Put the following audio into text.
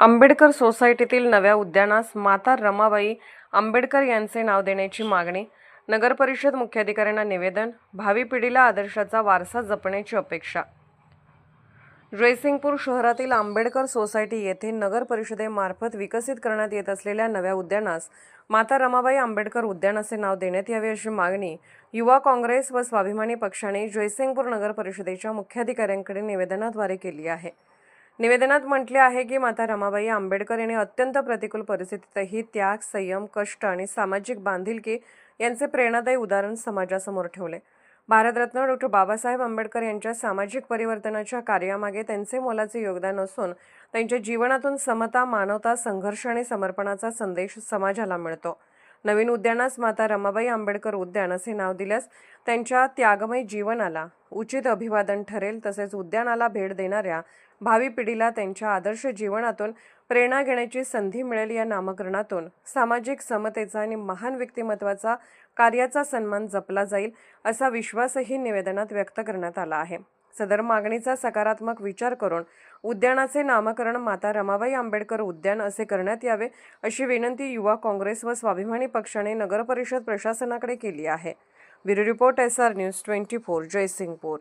आंबेडकर सोसायटीतील नव्या उद्यानास माता रमाबाई आंबेडकर यांचे नाव देण्याची मागणी, नगरपरिषद मुख्याधिकाऱ्यांना निवेदन, भावी पिढीला आदर्शाचा वारसा जपण्याची अपेक्षा. जयसिंगपूर शहरातील आंबेडकर सोसायटी येथे नगर परिषदेमार्फत विकसित करण्यात येत असलेल्या नव्या उद्यानास माता रमाबाई आंबेडकर उद्यान असे नाव देण्यात यावे अशी मागणी युवा काँग्रेस व स्वाभिमानी पक्षाने जयसिंगपूर नगर परिषदेच्या मुख्याधिकाऱ्यांकडे निवेदनाद्वारे केली आहे. निवेदनात म्हटले आहे की माता रमाबाई आंबेडकर यांनी अत्यंत प्रतिकूल परिस्थितीतही त्याग, संयम, कष्ट आणि सामाजिक बांधिलकी यांचे प्रेरणादायी उदाहरण समाजासमोर ठेवले. भारतरत्न डॉ. बाबासाहेब आंबेडकर यांच्या सामाजिक परिवर्तनाच्या कार्यामागे त्यांचे मोलाचे योगदान असून त्यांच्या जीवनातून समता, मानवता, संघर्ष आणि समर्पणाचा संदेश समाजाला मिळतो. नवीन उद्यानास माता रमाबाई आंबेडकर उद्यान असे नाव दिल्यास त्यांच्या त्यागमय जीवनाला उचित अभिवादन ठरेल. तसेच उद्यानाला भेट देणाऱ्या भावी पिढीला त्यांच्या आदर्श जीवनातून प्रेरणा घेण्याची संधी मिळेल. या नामकरणातून सामाजिक समतेचा आणि महान व्यक्तिमत्वाचा कार्याचा सन्मान जपला जाईल असा विश्वासही निवेदनात व्यक्त करण्यात आला आहे. सदर मागणीचा सकारात्मक विचार करून उद्यानाचे नामकरण माता रमाबाई आंबेडकर उद्यान असे करण्यात यावे अशी विनंती युवा काँग्रेस व स्वाभिमानी पक्षाने नगरपरिषद प्रशासनाकडे केली आहे. Bureau report SR news 24 Jaysingpur.